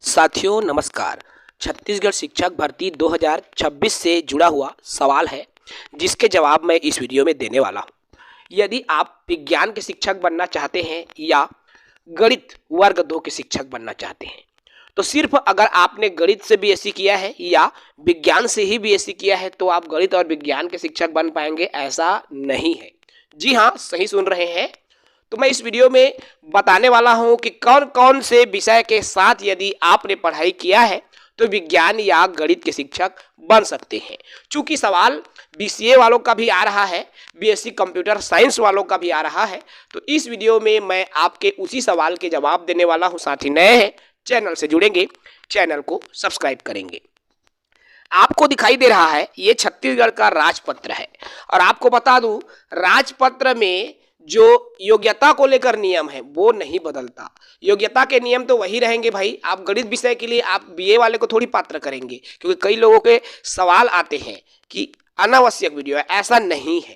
साथियों नमस्कार। छत्तीसगढ़ शिक्षक भर्ती 2026 से जुड़ा हुआ सवाल है जिसके जवाब मैं इस वीडियो में देने वाला हूँ। यदि आप विज्ञान के शिक्षक बनना चाहते हैं या गणित वर्ग 2 के शिक्षक बनना चाहते हैं तो सिर्फ अगर आपने गणित से बीएससी किया है या विज्ञान से ही बीएससी किया है तो आप गणित और विज्ञान के शिक्षक बन पाएंगे, ऐसा नहीं है। जी हाँ, सही सुन रहे हैं। तो मैं इस वीडियो में बताने वाला हूं कि कौन कौन से विषय के साथ यदि आपने पढ़ाई किया है तो विज्ञान या गणित के शिक्षक बन सकते हैं। चूंकि सवाल बीसीए वालों का भी आ रहा है, बीएससी कंप्यूटर साइंस वालों का भी आ रहा है, तो इस वीडियो में मैं आपके उसी सवाल के जवाब देने वाला हूं। साथी नए हैं, चैनल से जुड़ेंगे, चैनल को सब्सक्राइब करेंगे। आपको दिखाई दे रहा है ये छत्तीसगढ़ का राजपत्र है और आपको बता दूं राजपत्र में जो योग्यता को लेकर नियम है वो नहीं बदलता। योग्यता के नियम तो वही रहेंगे भाई। आप गणित विषय के लिए आप बीए वाले को थोड़ी पात्र करेंगे, क्योंकि कई लोगों के सवाल आते हैं कि अनावश्यक वीडियो है। ऐसा नहीं है,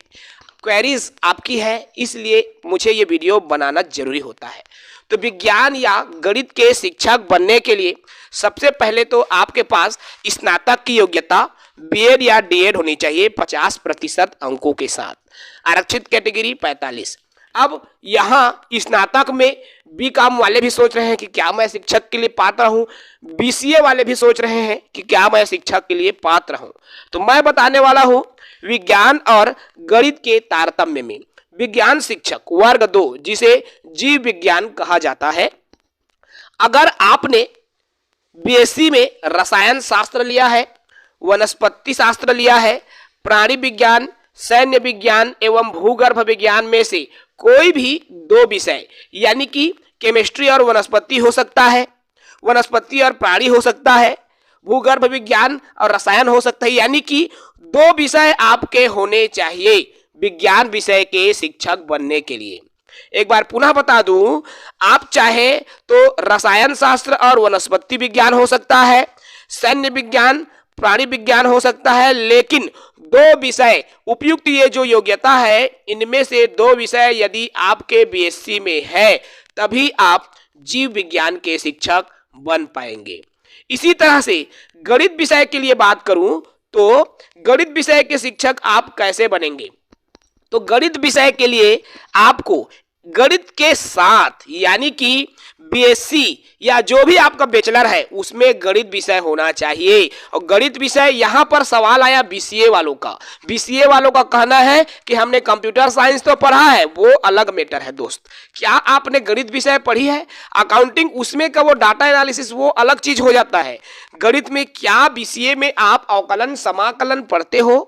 क्वेरीज आपकी है, इसलिए मुझे ये वीडियो बनाना जरूरी होता है। तो विज्ञान या गणित के शिक्षक बनने के लिए सबसे पहले तो आपके पास स्नातक की योग्यता बीएड या डीएड होनी चाहिए 50% अंकों के साथ। आरक्षित कैटेगरी 45। अब यहाँ स्नातक में बीकॉम वाले भी सोच रहे हैं कि क्या मैं शिक्षक के लिए पात्र हूँ, बीसीए वाले भी सोच रहे हैं कि क्या मैं शिक्षक के लिए पात्र हूँ। तो मैं बताने वाला हूँ विज्ञान और गणित के तारतम्य में। विज्ञान शिक्षक वर्ग 2 जिसे जीव विज्ञान कहा जाता है, अगर आपने बीएससी में रसायन शास्त्र लिया है, वनस्पति शास्त्र लिया है, प्राणी विज्ञान, सैन्य विज्ञान एवं भूगर्भ विज्ञान में से कोई भी 2 विषय यानी कि केमिस्ट्री और वनस्पति हो सकता है, वनस्पति और प्राणी हो सकता है, भूगर्भ विज्ञान और रसायन हो सकता है, यानी कि 2 विषय आपके होने चाहिए विज्ञान विषय के शिक्षक बनने के लिए। एक बार पुनः बता दूं, आप चाहे तो रसायन शास्त्र और वनस्पति विज्ञान हो सकता है, सैन्य विज्ञान, प्राणी विज्ञान हो सकता है, लेकिन 2 विषय उपयुक्त ये जो योग्यता है इनमें से 2 विषय यदि आपके बीएससी में है तभी आप जीव विज्ञान के शिक्षक बन पाएंगे। इसी तरह से गणित विषय के लिए बात करूं तो गणित विषय के शिक्षक आप कैसे बनेंगे। तो गणित विषय के लिए आपको गणित के साथ यानी कि बीएससी या जो भी आपका बैचलर है उसमें गणित विषय होना चाहिए। और गणित विषय यहाँ पर सवाल आया बीसीए वालों का। बीसीए वालों का कहना है कि हमने कंप्यूटर साइंस तो पढ़ा है, वो अलग मैटर है दोस्त। क्या आपने गणित विषय पढ़ी है? अकाउंटिंग उसमें का वो डाटा एनालिसिस वो अलग चीज हो जाता है। गणित में क्या बीसीए में आप अवकलन समाकलन पढ़ते हो?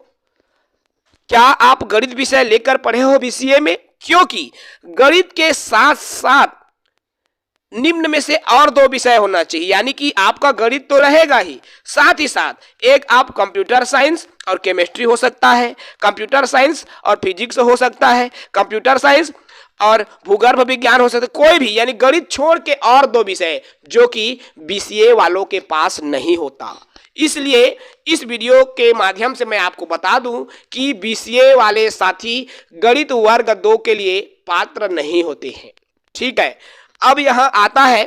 क्या आप गणित विषय लेकर पढ़े हो बीसीए में? क्योंकि गणित के साथ साथ निम्न में से और 2 विषय होना चाहिए, यानी कि आपका गणित तो रहेगा ही, साथ ही साथ एक आप कंप्यूटर साइंस और केमिस्ट्री हो सकता है, कंप्यूटर साइंस और फिजिक्स हो सकता है, कंप्यूटर साइंस और भूगर्भ विज्ञान हो सकता है, कोई भी, यानी गणित छोड़ के और 2 विषय जो कि बीसीए वालों के पास नहीं होता। इसलिए इस वीडियो के माध्यम से मैं आपको बता दूं कि बीसीए वाले साथी गणित वर्ग 2 के लिए पात्र नहीं होते हैं। ठीक है, अब यहां आता है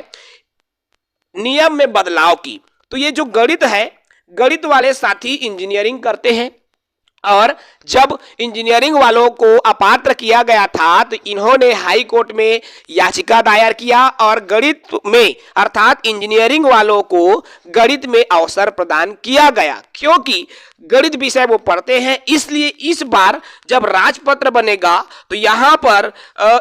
नियम में बदलाव की। तो ये जो गणित है, गणित वाले साथी इंजीनियरिंग करते हैं और जब इंजीनियरिंग वालों को अपात्र किया गया था तो इन्होंने हाई कोर्ट में याचिका दायर किया और गणित में अर्थात इंजीनियरिंग वालों को गणित में अवसर प्रदान किया गया, क्योंकि गणित विषय वो पढ़ते हैं। इसलिए इस बार जब राजपत्र बनेगा तो यहाँ पर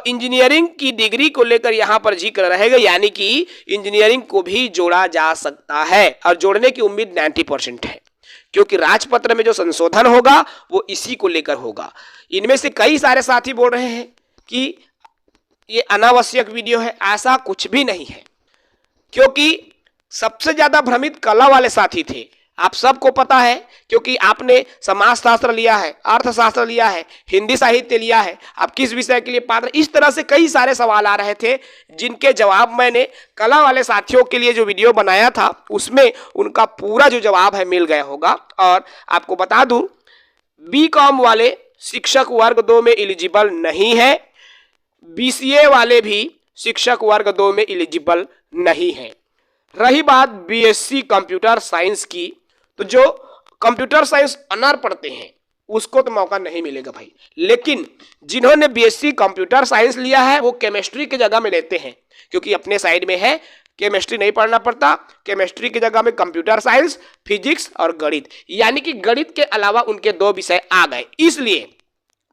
इंजीनियरिंग की डिग्री को लेकर यहाँ पर जिक्र रहेगा, यानी कि इंजीनियरिंग को भी जोड़ा जा सकता है और जोड़ने की उम्मीद 90% है, क्योंकि राजपत्र में जो संशोधन होगा वो इसी को लेकर होगा। इनमें से कई सारे साथी बोल रहे हैं कि ये अनावश्यक वीडियो है, ऐसा कुछ भी नहीं है, क्योंकि सबसे ज्यादा भ्रमित कला वाले साथी थे। आप सबको पता है, क्योंकि आपने समाजशास्त्र लिया है, अर्थशास्त्र लिया है, हिंदी साहित्य लिया है, आप किस विषय के लिए पात्र, इस तरह से कई सारे सवाल आ रहे थे जिनके जवाब मैंने कला वाले साथियों के लिए जो वीडियो बनाया था उसमें उनका पूरा जो जवाब है मिल गया होगा। और आपको बता दूं बीकॉम वाले शिक्षक वर्ग 2 में एलिजिबल नहीं है, बीसीए वाले भी शिक्षक वर्ग 2 में एलिजिबल नहीं है। रही बात बीएससी कंप्यूटर साइंस की, तो जो कंप्यूटर साइंस अनर पढ़ते हैं उसको तो मौका नहीं मिलेगा भाई, लेकिन जिन्होंने बीएससी कंप्यूटर साइंस लिया है वो केमिस्ट्री की जगह में लेते हैं, क्योंकि अपने साइड में है केमिस्ट्री नहीं पढ़ना पड़ता, केमिस्ट्री की जगह में कंप्यूटर साइंस, फिजिक्स और गणित, यानी कि गणित के अलावा उनके 2 विषय आ गए। इसलिए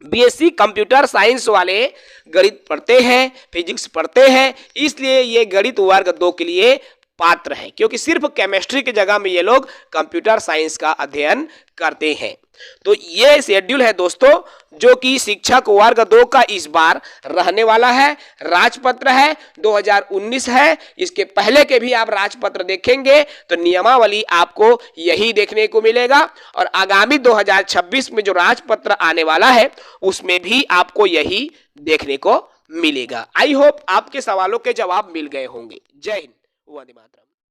बीएससी कंप्यूटर साइंस वाले गणित पढ़ते हैं, फिजिक्स पढ़ते हैं, इसलिए ये गणित वर्ग 2 के लिए पात्र है, क्योंकि सिर्फ केमिस्ट्री की जगह में ये लोग कंप्यूटर साइंस का अध्ययन करते हैं। तो ये शेड्यूल है दोस्तों, जो कि शिक्षक वर्ग 2 का इस बार रहने वाला है। राजपत्र है 2019 है, इसके पहले के भी आप राजपत्र देखेंगे तो नियमावली आपको यही देखने को मिलेगा, और आगामी 2026 में जो राजपत्र आने वाला है उसमें भी आपको यही देखने को मिलेगा। आई होप आपके सवालों के जवाब मिल गए होंगे। जय हिंद, वंदे मातरम।